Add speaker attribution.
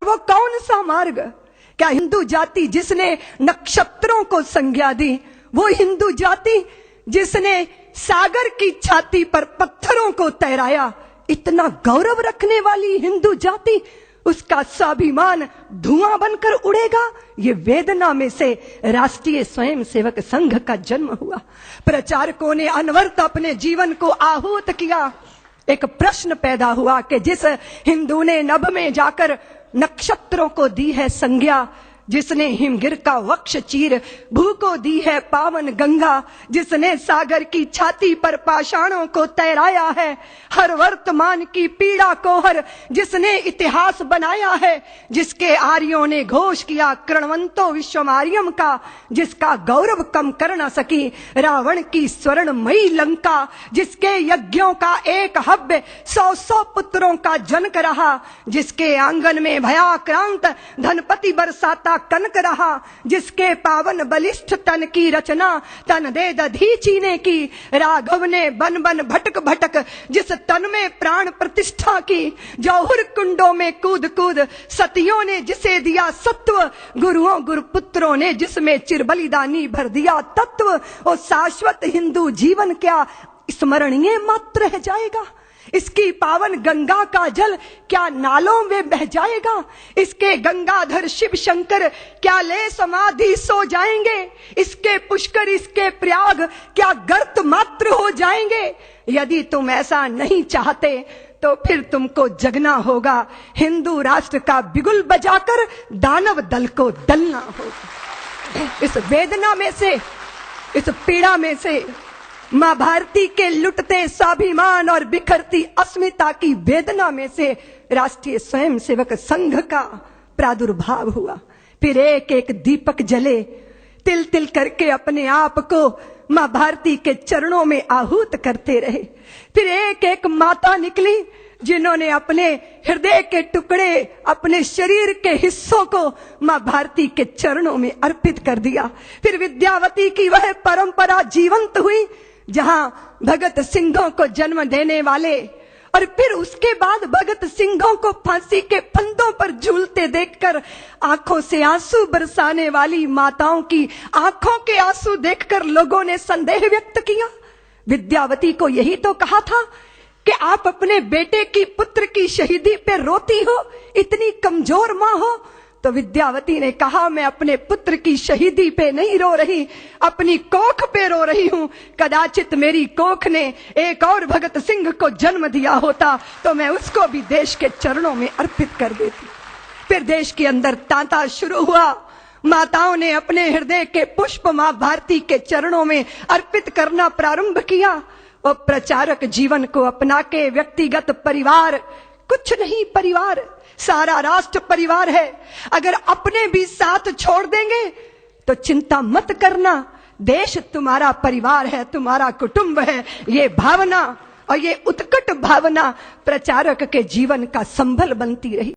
Speaker 1: वो कौन सा मार्ग? क्या हिंदू जाति जिसने नक्षत्रों को संज्ञा दी, वो हिंदू जाति जिसने सागर की छाती पर पत्थरों को तैराया, इतना गौरव रखने वाली हिंदू जाति, उसका स्वाभिमान धुआं बनकर उड़ेगा? ये वेदना में से राष्ट्रीय स्वयंसेवक संघ का जन्म हुआ। प्रचारकों ने अनवरत अपने जीवन को आहूत किया। एक प्रश्न पैदा हुआ कि जिस हिंदू ने नभ में जाकर नक्षत्रों को दी है संज्ञा, जिसने हिमगिर का वक्ष चीर भू को दी है पावन गंगा, जिसने सागर की छाती पर पाषाणों को तैराया है, हर वर्तमान की पीड़ा को हर जिसने इतिहास बनाया है, जिसके आर्यों ने घोष किया कृणवंतो विश्वमार्यम का, जिसका गौरव कम कर न सकी रावण की स्वर्णमयी लंका, जिसके यज्ञों का एक हव्य 100 पुत्रों का जनक रहा, जिसके आंगन में भयाक्रांत धनपति बरसाता कनक रहा, जिसके पावन बलिष्ठ तन की रचना तन दे दधीची ने की, राघव ने बन बन भटक भटक जिस तन में प्राण प्रतिष्ठा की, जौहर कुंडों में कूद कूद सतियों ने जिसे दिया सत्व, गुरुओं गुरुपुत्रों ने जिसमें चिर बलिदानी भर दिया तत्व, और शाश्वत हिंदू जीवन क्या स्मरणीय मात्र रह जाएगा? इसकी पावन गंगा का जल क्या नालों में बह जाएगा? इसके गंगाधर शिव शंकर क्या ले समाधि सो जाएंगे? इसके पुष्कर इसके प्रयाग क्या गर्त मात्र हो जाएंगे? यदि तुम ऐसा नहीं चाहते तो फिर तुमको जगना होगा, हिंदू राष्ट्र का बिगुल बजाकर दानव दल को दलना होगा। इस वेदना में से, इस पीड़ा में से, मां भारती के लुटते स्वाभिमान और बिखरती अस्मिता की वेदना में से राष्ट्रीय स्वयंसेवक संघ का प्रादुर्भाव हुआ। फिर एक एक दीपक जले, तिल तिल करके अपने आप को मां भारती के चरणों में आहूत करते रहे। फिर एक एक माता निकली जिन्होंने अपने हृदय के टुकड़े, अपने शरीर के हिस्सों को मां भारती के चरणों में अर्पित कर दिया। फिर विद्यावती की वह परंपरा जीवंत हुई जहां भगत सिंहों को जन्म देने वाले, और फिर उसके बाद भगत सिंहों को फांसी के फंदों पर झूलते देखकर आंखों से आंसू बरसाने वाली माताओं की आंखों के आंसू देखकर लोगों ने संदेह व्यक्त किया। विद्यावती को यही तो कहा था कि आप अपने बेटे की, पुत्र की शहीदी पे रोती हो, इतनी कमजोर मां हो। तो विद्यावती ने कहा, मैं अपने पुत्र की शहीदी पे नहीं रो रही, अपनी कोख पे रो रही हूं। कदाचित मेरी कोख ने एक और भगत सिंह को जन्म दिया होता तो मैं उसको भी देश के चरणों में अर्पित कर देती। फिर देश के अंदर तांता शुरू हुआ। माताओं ने अपने हृदय के पुष्प मां भारती के चरणों में अर्पित करना प्रारंभ किया। और प्रचारक जीवन को अपना के व्यक्तिगत परिवार कुछ नहीं, परिवार सारा राष्ट्र परिवार है। अगर अपने भी साथ छोड़ देंगे तो चिंता मत करना, देश तुम्हारा परिवार है, तुम्हारा कुटुंब है। ये भावना और ये उत्कट भावना प्रचारक के जीवन का संबल बनती रही।